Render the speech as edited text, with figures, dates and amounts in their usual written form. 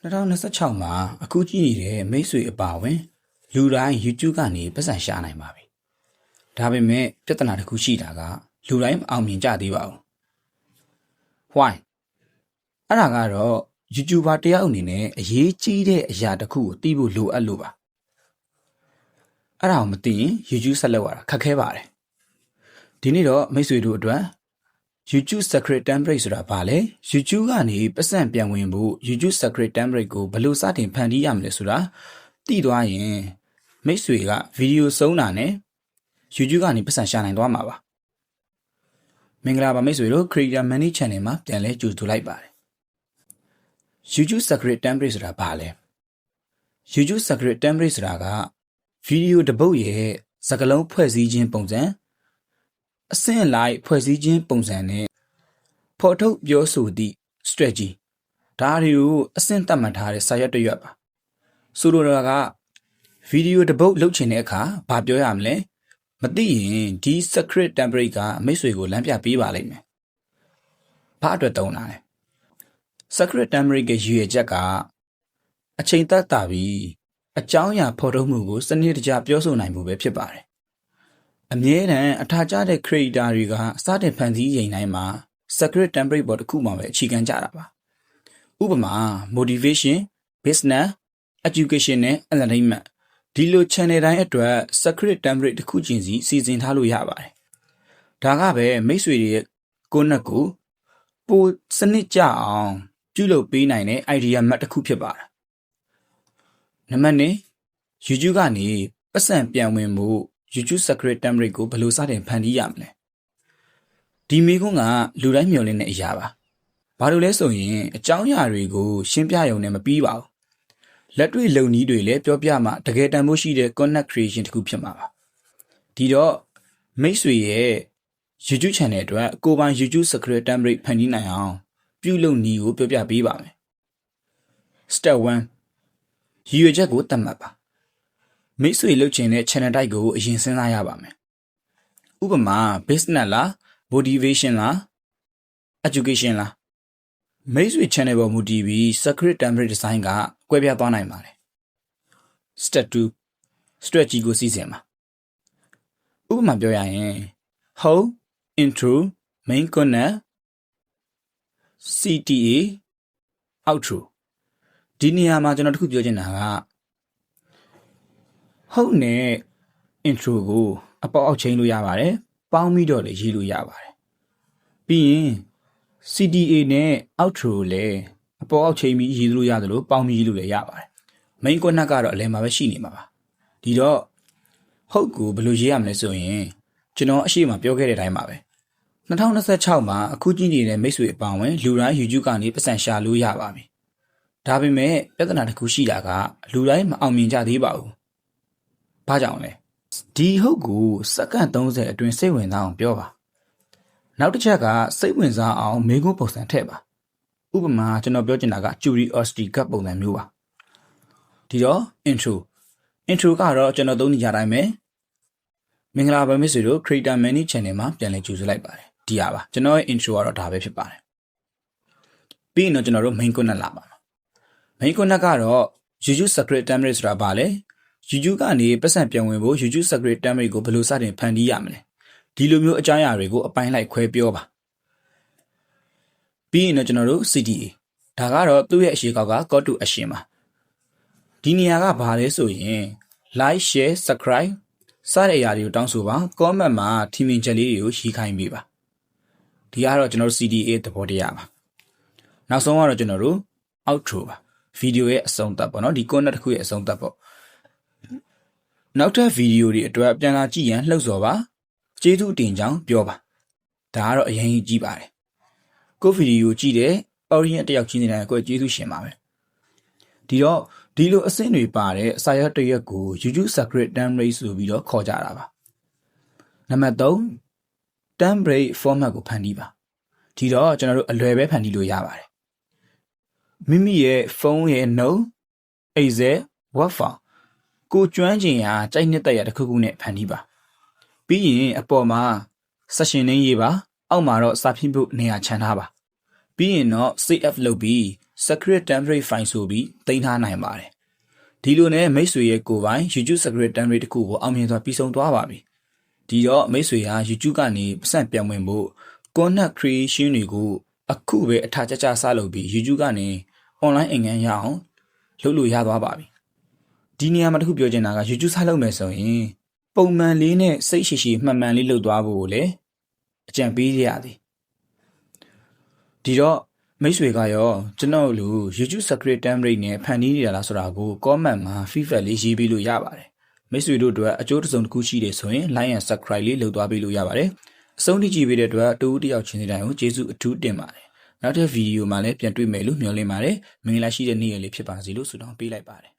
2026မှာအခုကြည့်နေတဲ့မိတ်ဆွေအပါဝင်လူတိုင်း YouTube ကနေပတ်စံရှာနိုင်ပါပြီ။ဒါပေမဲ့ပြဿနာတစ်ခုရှိတာကလူတိုင်းမအောင်မြင်ကြသေးပါဘူး။ Why? အဲ့ဒါကတော့ YouTuber တယောက်အနေနဲ့အရေးကြီးတဲ့အရာတစ်ခုကိုသိဖို့လိုအပ်လို့ပါ။အဲ့ဒါကိုမသိရင် YouTube ဆက်လုပ်ရတာခက်ခဲပါတယ်။ဒီနေ့တော့မိတ်ဆွေတို့အတွက်YouTube Secret Template ဆိုတာဘာလဲ YouTube ကနေပတ်စံပြန်ဝင်ဖို့ YouTube Secret Template ကိုဘယ်လိုစတင်ဖန်တီးရမလဲဆိုတာသိသွားရင်မိတ်ဆွေကဗီဒီယိုဆုံးတာနဲ့ YouTube ကနေပတ်စံရှာနိုင်သွားမှာပါမင်္ဂလာပါမိတ်ဆွေတို့ Creator Money Channel မှာပြန်လဲကြိုဆိုလိုက်ပါတယ် YouTube Secret Template ဆိုတာဘာလဲ YouTube Secret Template ဆိုတာကဗီဒီယိုတစ်ပုဒ်ရဲ့စကားလုံးဖွဲ့စည်းခြင်းပုံစံအဆင့်လိုက်ဖွဲ့စည်းခြင်းပုံစံနဲ့ဖော်ထုတ်ပြောဆိုသည့် strategy ဒါတွေကိုအဆင့်သတ်မှတ်ထားတဲ့စာရွက်တစ်ရွက်ပါဆိုလိုတာကဗီဒီယိုတစ်ပုဒ်လုပ်ချင်တဲ့အခါဘာပြောရမလဲမသိရင်ဒီ secret template ကမိတ်ဆွေကိုလမ်းပြပေးပါလိမ့်မယ်ဘာအတွက်တုံးတာလဲ secret template ရဲ့ရည်ရွယ်ချက်ကအချိန်သက်သာပြီးအကြောင်းအရာဖော်ထုတ်မှုကိုစနစ်တကျပြောဆိုနိုင်မှုပဲဖြစ်ပါတယ်အမြဲတမ်းအထာကျတဲ့ creator တွေကစတင်ဖန်တီးရင်တိုင်းမှာ secret template ပေါ်တစ်ခုမှပဲအခြေခံကြတာပါဥပမာ motivation business education နဲ့ entertainment ဒီလို channel တိုင်းအတွက် secret template တစ်ခုချင်းစီစီစဉ်ထားလို့ရပါတယ်ဒါကပဲမိတ်ဆွေတွေရဲ့ကိုယ့်နဲ့ကိုယ်ပိုစနစ်ကျအောင်ပြုလုပ်ပေးနိုင်တဲ့ idea မှတ်တစ်ခုဖြစ်ပါတယ်နံပါတ် YouTube ကနေပတ်စံပြန်ဝင်ဖို့YouTube Secret Template ကိုဘယ်လိုစတင်ဖန်တီးရမလဲဒီမေးခွန်းကလူတိုင်းမျှော်လင့်တဲ့အရာပါဘာလို့လဲဆိုရင်အကြောင်းအရာတွေကိုရှင်းပြရုံနဲ့မပြီးပါဘူးလက်တွေ့လုပ်နည်းတွေလည်းပြောပြမှတကယ်တန်ဖို့ရှိတဲ့ content creation တစ်ခုဖြစ်မှာပါဒီတော့မိတ်ဆွေရဲ့ YouTube channel အတွက်ကိုယ်ပိုင် YouTube Secret Template ဖန်တီးနိုင်အောင်ပြုလုပ်နည်းကိုပြောပြပေးပါမယ် Step 1 ရည်ရွယ်ချက်ကိုသတ်မှတ်ပါမိတ်ဆွေလုပ်ချင်တဲ့ channel type ကိုအရင်စဉ်းစားရပါမယ်ဥပမာ business လား motivation လား education လားမိတ်ဆွေ channel ပေါ်မူတည်ပြီး secret template design ကကွဲပြားသွားနိုင်ပါတယ် Step 2 strategy ကိုစီစဉ်ပါဥပမာပြောရရင် how intro main content CTA outro ဒီနေရာမှာကျွန်တော်တခုပြောချင်တာကဟုတ်နဲ့ intro ကိုအပေါက်အောက်ချိန်လို့ရပါတယ်ပေါင်းပြီးတော့လည်းရေးလို့ရပါတယ်ပြီးရင် CTA နဲ့ outro ကိုလည်းအပေါက်အောက်ချိန်ပြီးရေးလို့ရတယ်လို့ပေါင်းပြီးရေးလို့လည်းရပါတယ် main content ကတော့အလယ်မှာပဲရှိနေမှာပါဒီတော့ဟုတ်ကိုဘယ်လိုရေးရမလဲဆိုရင်ကျွန်တော်အရှိမပြောခဲ့တဲ့အတိုင်းပါပဲ2026မှာအခုကြည့်နေတဲ့မိတ်ဆွေအပေါင်းဝင်လူတိုင်း YouTube ကနေပတ်စံရှာလို့ရပါပြီဒါပေမဲ့ပြဿနာတစ်ခုရှိတာကလူတိုင်းမအောင်မြင်ကြသေးပါဘူးဘာကြောင့်လဲဒီဟုတ်ကိုစက္ကန့်30အတွင်းစိတ်ဝင်စားအောင်ပြောပါနောက်တစ်ချက်ကစိတ်ဝင်စားအောင်မေးခွန်းပုံစံထည့်ပါဥပမာကျွန်တော်ပြောချင်တာက curiosity gap ပုံစံမျိုးပါဒီတော့ intro ကတော့ကျွန်တော်သုံးနေကြတိုင်းပဲမင်္ဂလာပါမိတ်ဆွေတို့ Creator Money Channel မှာပြန်လည်ကြိုဆိုလိုက်ပါတယ်ဒီဟာပါကျွန်တော်ရဲ့ intro ကတော့ဒါပဲဖြစ်ပါတယ်ပြီးရင်တော့ကျွန်တော်တို့ main content လာပါမယ် main content ကတော့ YouTube Secret Template ဆိုတာဘာလဲ YouTube ကနေပတ်စံပြန်ဝင်ဖို့ YouTube Secret Template ကိုဘယ်လိုစတင်ဖန်တီးရမလဲဒီလိုမျိုးအကြောင်းအရာတွေကိုအပိုင်းလိုက်ခွဲပြောပါပြီးရင်တော့ကျွန်တော်တို့ CTA ဒါကတော့သူ့ရဲ့အရှိကောက်က Call to Action ပါဒီနေရာကဘာလဲဆိုရင် Like Share Subscribe စတဲ့အရာတွေကိုတောင်းဆိုပါ Comment မှာထင်မြင်ချက်လေးတွေကိုရေးခိုင်းပေးပါဒီကတော့ကျွန်တော်တို့ CTA သဘောတရားပါနောက်ဆုံးကတော့ကျွန်တော်တို့ Outro ပါဗီဒီယိုရဲ့အဆုံးသတ်ပေါ့နော်ဒီ content တစ်ခုရဲ့အဆုံးသတ်ပေါ့နောက်ထပ်ဗီဒီယိုတွေအတွက်ပြန်လာကြည့်ရန်လှုပ်ဆော်ပါကျေးဇူးတင်ကြောင်းပြောပါဒါကတော့အရင်ကြီးပါတယ်ကိုဗီဒီယိုကြည့်တဲ့ audience တယောက်ချင်းစီတိုင်းကိုကျေးဇူးရှင်ပါပဲဒီတော့ဒီလိုအဆင့်တွေပါတဲ့စာရွက်တစ်ရွက်ကို YouTube Secret Template ဆိုပြီးတော့ခေါ်ကြတာပါနံပါတ်3 template format ကိုဖန်တီးပါဒီတော့ကျွန်တော်တို့အလွယ်ပဲဖန်တီးလို့ရပါတယ်မိမိရဲ့ဖုန်းရဲ့ note Excel Word file ကိုကျွမ်းကျင်ရာကြိုက်နှစ်သက်ရာတစ်ခုခုနဲ့ဖန်တီးပါပြီးရင်အပေါ်မှာ session name ရေးပါအောက်မှာတော့စာဖြည့်ဖို့နေရာချန်ထားပါပြီးရင်တော့ save လုပ်ပြီး secret template file ဆိုပြီးတင်ထားနိုင်ပါတယ်ဒီလိုနဲ့မိတ်ဆွေရဲ့ကိုယ်ပိုင် YouTube secret template တစ်ခုကိုအောင်မြင်စွာပြီးဆုံးသွားပါပြီဒီတော့မိတ်ဆွေဟာ YouTube ကနေပတ်စံပြန်ဝင်ဖို့ content creation တွေကိုအခုပဲအထာကြကြစလုပ်ပြီး YouTube ကနေ online အင်္ဂန်ရအောင်လုပ်လို့ရသွားပါပြီဒီနေရာမှာတခုပြောချင်တာက YouTube စလုပ်မယ်ဆိုရင်ပုံမှန်လေးနဲ့စိတ်ရှိရှိမှန်မှန်လေးလုပ်သွားဖို့လည်းအကြံပေးရသည်ဒီတော့မိတ်ဆွေကရောကျွန်တော်လူ YouTube secret template နဲ့ဖန်တီးနေတာလားဆိုတာကို comment မှာ feedback လေးရေးပေးလို့ရပါတယ်မိတ်ဆွေတို့အတွက်အကျိုးတစ်စုံတစ်ခုရှိတယ်ဆိုရင် like and subscribe လေးလုပ်သွားပေးလို့ရပါတယ်အဆုံးထိကြည့်ပေးတဲ့အတွက်တူတယောက်ချင်းစီတိုင်းကိုကျေးဇူးအထူးတင်ပါတယ်နောက်တဲ့ဗီဒီယိုမှာလည်းပြန်တွေ့မယ်လို့မျှော်လင့်ပါတယ်မင်္ဂလာရှိတဲ့နေ့ရက်လေးဖြစ်ပါစေလို့ဆုတောင်းပေးလိုက်ပါတယ်